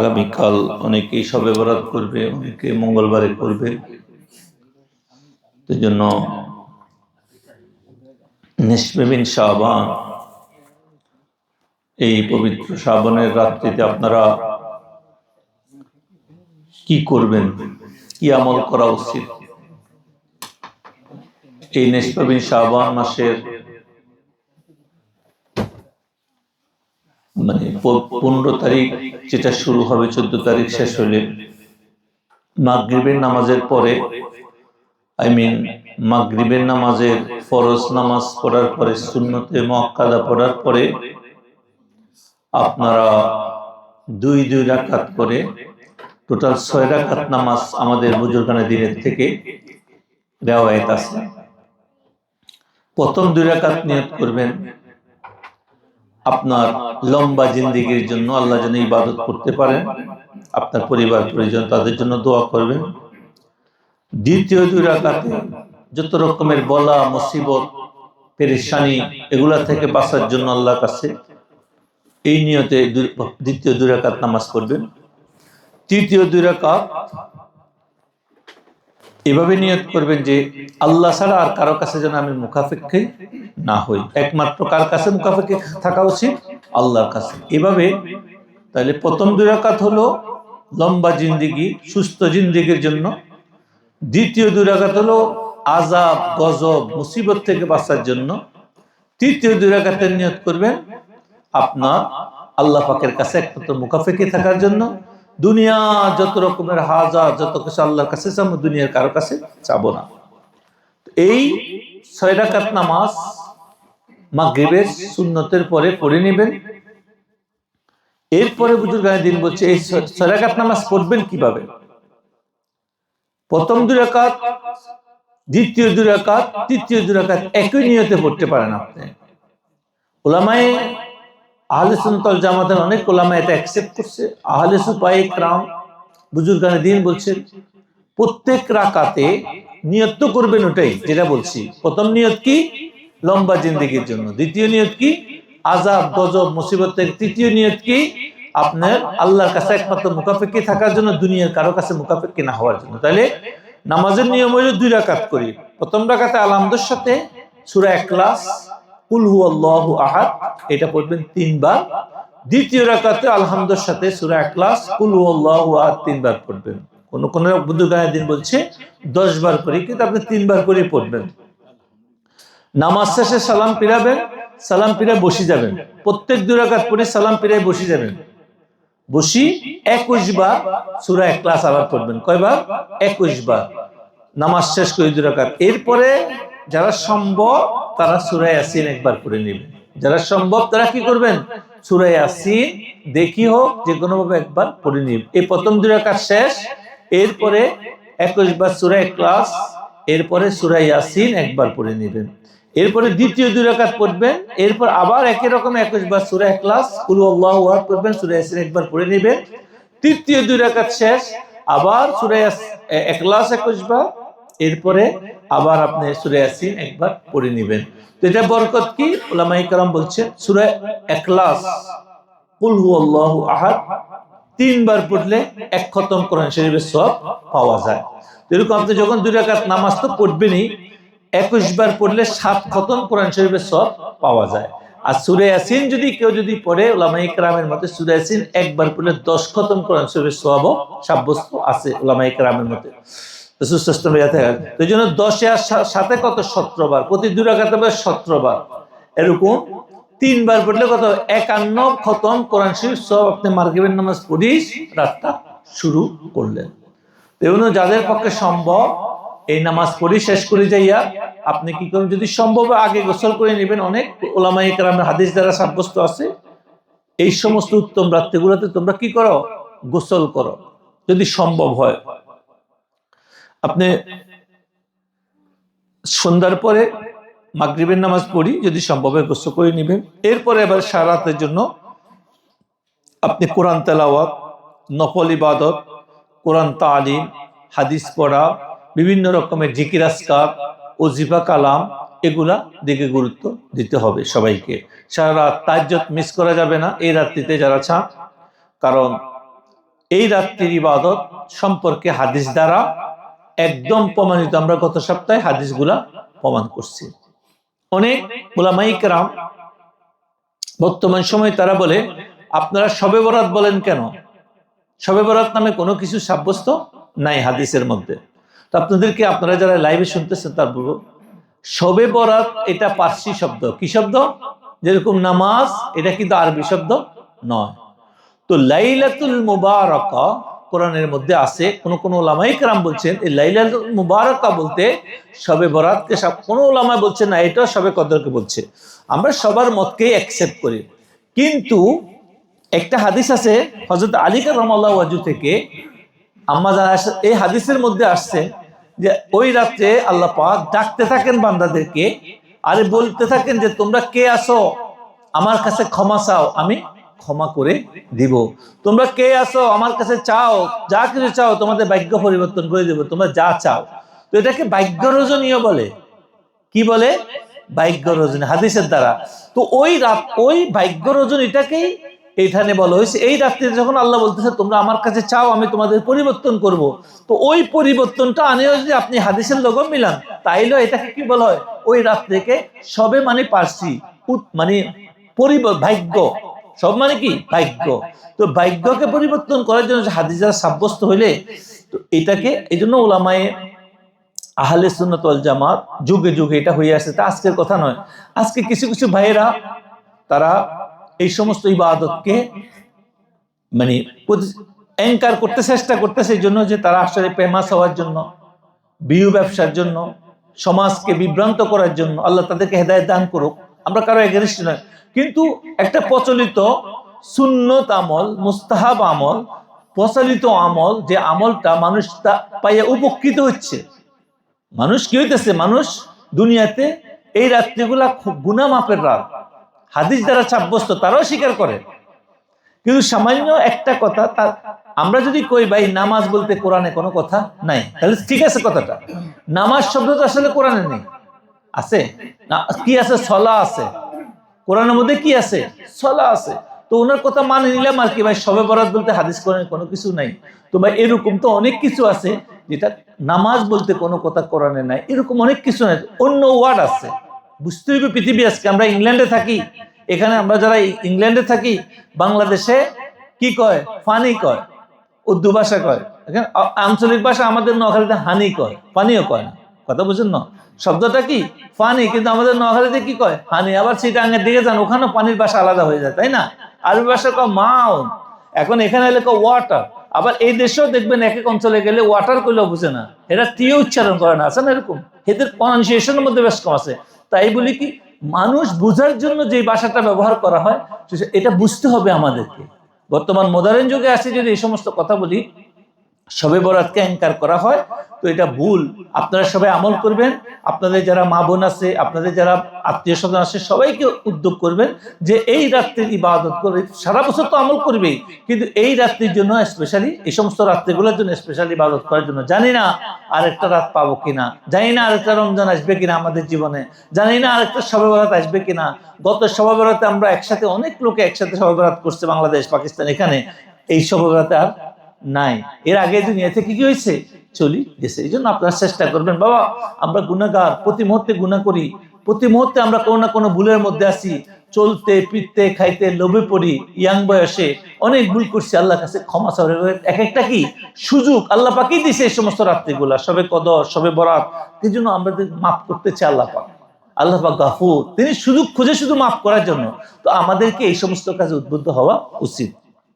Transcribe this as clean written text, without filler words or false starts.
আগামীকাল অনেকেই শবে বরাত করবে, অনেকে মঙ্গলবারে করবে। এই জন্য নিসফে মিন শাবান, এই পবিত্র শ্রাবণের রাত্রিতে আপনারা কি করবেন, কি আমল করা উচিত? এই নিসফে মিন শাবান মাসের 15 তারিখ, যেটা শুরু হবে 14 তারিখ শেষ হলে, মাগরিবের নামাজের পরে, মাগরিবের নামাজের ফরজ নামাজ পড়ার পরে, সুন্নতে মুআক্কাদা পড়ার পরে আপনারা 2 রাকাত করে টোটাল 6 রাকাত নামাজ আমাদের বুজুর্গানে দিনের থেকে রিওয়ায়াত আছে। প্রথম 2 রাকাত নিয়ত করবেন আপনার লম্বা জিন্দেগির জন্য, আল্লাহ যেন ইবাদত করতে পারেন, আপনার পরিবার পরিজন তাদের জন্য দোয়া করবেন। দ্বিতীয় 2 রাকাতে যত রকমের বলা মুসিবত পেরেশানি এগুলা থেকে বাঁচার জন্য আল্লাহর কাছে এই নিয়তে দ্বিতীয় 2 রাকাত নামাজ পড়বেন। তৃতীয় 2 রাকাত এভাবে নিয়ত করবেন যে আল্লাহ ছাড়া আর কারো কাছে যেন আমি মুখাপেক্ষী না হই, একমাত্র কার কাছে মুখাপেক্ষী থাকা উচিত? আল্লাহর কাছে। এভাবে তাহলে প্রথম 2 রাকাত হলো লম্বা জিন্দেগি, সুস্থ জিন্দেগির জন্য। দ্বিতীয় 2 রাকাত হলো আযাব গজব মুসিবত থেকে বাঁচার জন্য। তৃতীয় 2 রাকাতের নিয়ত করবেন আপনার আল্লাহ পাকের কাছে একমাত্র মুখাপেক্ষী থাকার জন্য। দুনিয়া যত রকমের হাজার যত কিছু আল্লাহর কাছে চাবো, দুনিয়ার কারো কাছে চাবো না। এই 6 রাকাত নামাজ মাগরিবের সুন্নতের পরে পড়ে নেবেন। এরপরে বুজুর্গানে দিন বলছে এই 6 রাকাত নামাজ পড়বেন কিভাবে। প্রথম 2 রাকাত, দ্বিতীয় 2 রাকাত, তৃতীয় 2 রাকাত একই নিয়তে পড়তে পারেন আপনি। উলামায়ে আহলে সুন্নাত ওয়াল জামাতের অনেক উলামা এটা অ্যাকসেপ্ট করছে। আহলে সুফায়ে کرام বুজুর্গানে দিন বলছেন প্রত্যেক রাকাতে নিয়ত তো করবেন ওটাই যেটা বলছি। প্রথম নিয়ত কি? লম্বা জিন্দেগির জন্য। দ্বিতীয় নিয়ত কি? আযাব গজব মুসিবত থেকে। তৃতীয় নিয়ত কি? আপনার আল্লাহর কাছে একমাত্র মুখাপেক্ষী থাকার জন্য, দুনিয়ার কারো কাছে মুখাপেক্ষী না হওয়ার জন্য। তাহলে নামাজের নিয়ম হলো 2 রাকাত করি। প্রথম রাকাতে আলহামদুর সাথে সূরা ইখলাস, কুল হুয়াল্লাহু আহাদ এটা পড়বেন 3 বার। দ্বিতীয় রাকাতে আলহামদুর সাথে সূরা ইখলাস, কুল হুয়াল্লাহু আহাদ 3 বার পড়বেন। কোন কোন বুজুর্গানে দিন বলছে 10 বার করে, কিন্তু আপনি 3 বার করে পড়বেন। নামাজ শেষে সালাম ফিরাবেন, সালাম ফিরে বসে যাবেন। প্রত্যেক 2 রাকাত পড়ে সালাম ফিরে বসে যাবেন। বসি 21 বার সূরা ইখলাস আবার পড়বেন। কয়বার? 21 বার। নামাজ শেষ করে 2 রাকাত। এরপরে যারা সম্ভব তারা সূরা ইয়াসিন একবার পড়ে নেবেন। যারা সম্ভব তারা কি করবেন? সূরা ইয়াসিন দেখি হোক যে কোনো ভাবে একবার পড়ে নেবেন। এই প্রথম 2 রাকাত শেষ, এরপরে 21 বার সূরা ইখলাস, এরপরে সূরা ইয়াসিন একবার পড়ে নেবেন। এরপরে দ্বিতীয় 2 রাকাত পড়বেন। এরপর আবার একই রকম 21 বার সূরা ইখলাস, কুল হুয়াল্লাহু আহাদ পড়বেন, সূরা ইয়াসিন একবার পড়ে নেবেন। তৃতীয় 2 রাকাত শেষ, আবার সূরা ইখলাস 21 বার, এরপরে আবার আপনি সূরা ইয়াসিন একবার পড়ে নেবেন। তো এটা বরকত কি? উলামায়ে کرام বলছেন সূরা ইখলাস, কুল হুয়াল্লাহু আহাদ 3 বার পড়লে 1 খতম কোরআন শরীফের সওয়াব পাওয়া যায়। এরকম আপনি যখন 2 রাকাত নামাজ তো পড়বেনই, 21 বার পড়লে 7 খতম কোরআন শরীফের সওয়াব পাওয়া যায়। আর সূরা ইয়াসিন যদি কেউ পড়ে, উলামায়ে কেরামের মতে সূরা ইয়াসিন একবার পড়লে 10 খতম কোরআন শরীফের সওয়াবও সাব্যস্ত আছে উলামায়ে কেরামের মতে। রাসূল সাল্লাল্লাহু আলাইহি ওয়াসাল্লাম তো জন্য 10 এর সাথে কত 17 বার, প্রতি 2 রাকাতে 17 বার। এরকম 3 বার পড়লে কত 51 খতম কোরআন শরীফ সওয়াব আপনি মাগরিবের নামাজ পড়ি রাতটা শুরু করলেন। এজন্য যাদের পক্ষে সম্ভব এই নামাজ পড়ি শেষ করে যাইয়া আপনি কি করবেন, যদি সম্ভব আগে গোসল করে নেবেন। অনেক উলামায়ে কেরামের হাদিস দ্বারা সাব্যস্ত আছে এই সমস্ত উত্তম রাত্রিগুলোতে তোমরা কি করো? গোসল করো যদি সম্ভব হয়। আপনি সন্ধ্যার পরে মাগরিবের নামাজ পড়ি যদি সম্ভব হয় গোসল করে নেবেন। এরপরে এবার সারা রাতের জন্য আপনি কোরআন তেলাওয়াত, নফল ইবাদত, কোরআন তালিম, হাদিস পড়া, বিভিন্ন রকমের জিকির আজকার, ওজিফা কালাম, এগুলা দিকে গুরুত্ব দিতে হবে সবাইকে। সারা রাত তাহাজ্জুদ মিস করা যাবে না এই রাত্রিতে যারা চান, কারণ এই রাত্রির ইবাদত সম্পর্কে হাদিস দ্বারা একদম প্রমাণিত। আমরা গত সপ্তাহে হাদিসগুলা প্রমাণ করছি। অনেক উলামায়ে কেরাম বর্তমান সময়ে তারা বলে, আপনারা শবে বরাত বলেন কেন? শবে বরাত নামে কোনো কিছু সাব্যস্ত নাই হাদিসের মধ্যে। তো আপনাদেরকে, আপনারা যারা লাইভে শুনতেছেন তার বলবো, শবে বরাত এটা পার্সি শব্দ। কি শব্দ? যেরকম নামাজ, এটা কিন্তু আরবি শব্দ নয়। তো লাইলাতুল মুবারাকা কোরআনের মধ্যে আছে। কোন উলামায়ে কেরাম বলছেন এই লাইলাতুল মুবারাকা বলতে শবে বরাতকে, কোন উলামা বলছেন না এটা শবে কদরকে বলছে। আমরা সবার মতকেই অ্যাকসেপ্ট করি, কিন্তু একটা হাদিস আছে হযরত আলী কারামাল্লাহু ওয়াজহু থেকে, আম্মা জানা, এই হাদিসের মধ্যে আসছে যে ওই রাতে আল্লাহ পাক ডাকতে থাকেন বান্দাদেরকে, আরে বলতে থাকেন যে তোমরা কে আসো আমার কাছে ক্ষমা চাও, আমি ক্ষমা করে দিব। তোমরা কে আসো আমার কাছে চাও, যা কিছু চাও তোমাদের ভাগ্য পরিবর্তন করে দেব, তোমরা যা চাও। তো এটাকে ভাগ্য রজনীয় বলে। কি বলে? ভাগ্য রজনী, হাদিসের দ্বারা। তো ওই রাত, ওই ভাগ্য রজনীটাকেই এইখানে বলা হয়েছে। এই রাত্রিতে যখন আল্লাহ বলতেছে তোমরা আমার কাছে চাও, আমি তোমাদের পরিবর্তন করব, তো ওই পরিবর্তনটা আনেও যদি আপনি হাদিসের লোগো মিলান, তাইলে এটাকে কি বলা হয়? ওই রাত্রিকে সবে মানে পার্সি, মানে ভাগ্য, সব মানে কি? ভাগ্য। তো ভাগ্যকে পরিবর্তন করার জন্য হাদিস দ্বারা সাব্যস্ত হইলে, তো এটাকে এই জন্য উলামায়ে আহলে সুন্নাত ওয়াল জামাত যুগে যুগে এটা হয়ে আসছে। তা আজকের কথা নয়। আজকে কিছু কিছু ভাইয়েরা তারা এই সমস্ত ইবাদতকে মানে অ্যাঙ্কার করতে চেষ্টা করতেছে, এই জন্য যে তারা আসলে ফেমাস হওয়ার জন্য, বিউ ব্যবসার জন্য, সমাজকে বিভ্রান্ত করার জন্য। আল্লাহ তাদেরকে হেদায়েত দান করুক, আমরা কারো এগেইনস্ট নয়। কিন্তু একটা প্রচলিত সুন্নত আমল, মুস্তাহাব আমল, প্রচলিত আমল, যে আমলটা মানুষ পাইয়া উপকৃত হচ্ছে। মানুষ কি হইতেছে? মানুষ দুনিয়াতে এই রাত্রিগুলা খুব গুনাহ মাপের রাত, হাদিস দ্বারা সাব্যস্ত, তারাও স্বীকার করে। কিন্তু সামান্য একটা কথা, আমরা যদি কই ভাই নামাজ বলতে কোরআনে কোনো কথা নাই, তাহলে ঠিক আছে কথাটা। নামাজ শব্দটা আসলে কোরআনে নেই। আছে কি? আছে সলা আছে কোরআনের মধ্যে। কি আছে? সলা আছে। তো ওনার কথা মানে নিলাম আর কি ভাই, শবে বরাত বলতে হাদিস কোরআনে কোনো কিছু নাই। তো ভাই এরকম তো অনেক কিছু আছে যেটা নামাজ বলতে কোনো কথা কোরআনে নাই, এরকম অনেক কিছু নাই, অন্য ওয়ার্ড আছে। বুঝতে হবে পৃথিবী। আজকে আমরা ইংল্যান্ডে থাকি, এখানে আমরা যারা ইংল্যান্ডে থাকি, বাংলাদেশে কি কয়? ফানি কয়, উর্দু ভাষা কয়। এখানে আঞ্চলিক ভাষা আমাদের নোয়াখালীতে হানি কয়, পানিও কয় না। কথা বুঝেন না? শব্দটা কি? পানি, কিন্তু আমাদের নোয়াখালীতে কি কয়? হানি। আবার চিটাগাঙ্গের দিকে যান, ওখানেও পানির ভাষা আলাদা হয়ে যায়, তাই না? আরবি ভাষা কয় মাউন, এখন এখানে এলে কয় ওয়াটার। আবার এই দেশেও দেখবেন এক এক অঞ্চলে গেলে ওয়াটার কইলেও বুঝে না, এরা টিও উচ্চারণ করে না, আছে না এরকম? এদের প্রনাউন্সিয়েশনের মধ্যে বেশ কম আছে। তাই বলি কি, মানুষ বুঝার জন্য যে ভাষাটা ব্যবহার করা হয় এটা বুঝতে হবে আমাদেরকে। বর্তমান মডার্ন যুগে আসে যদি এই সমস্ত কথা বলি, শবে বরাতকে অ্যাঙ্কার করা হয়, তো এটা ভুল। আপনারা সবাই আমল করবেন, আপনাদের যারা মা বোন আছে, আপনাদের যারা আত্মীয় স্বজন আছে, সবাইকে উদ্যোগ করবেন যে এই রাত্রির ইবাদত করে। সারা বছর তো আমল করবেই, কিন্তু এই রাত্রির জন্য স্পেশালি, এই সমস্ত রাত্রিগুলোর জন্য স্পেশালি ইবাদত করার জন্য। জানি না আরেকটা রাত পাবো কিনা, জানি না আরেকটা রমজান আসবে কিনা আমাদের জীবনে, জানি না আরেকটা শবে বরাত আসবে কিনা। গত শবে বরাতে আমরা একসাথে, অনেক লোকে একসাথে শবে বরাত করছে, বাংলাদেশ, পাকিস্তান, এখানে এই শবে বরাতে আর নাই। এর আগে দুনিয়া থেকে কি হয়েছে? চলি গেছে। এই জন্য আপনারা চেষ্টা করবেন। বাবা, আমরা গুনাহগার, প্রতি মুহূর্তে গুনাহ করি, প্রতি মুহূর্তে আমরা কোনো না কোনো ভুলের মধ্যে আছি। চলতে ফিরতে খাইতে লোভে পড়ি, ইয়াং বয়সে অনেক ভুল করছি, আল্লাহর কাছে ক্ষমা চাওয়ার এক একটা কি সুযোগ আল্লাহ পাকই দিছে এই সমস্ত রাত্রিগুলা, শবে কদর, শবে বরাত। এই জন্য আমাদের মাফ করতে চাই আল্লাহ পাক। আল্লাহ পাক গাফুর, তিনি সুযোগ খুঁজে শুধু মাফ করার জন্য। তো আমাদেরকে এই সমস্ত কাজে উদ্বুদ্ধ হওয়া উচিত।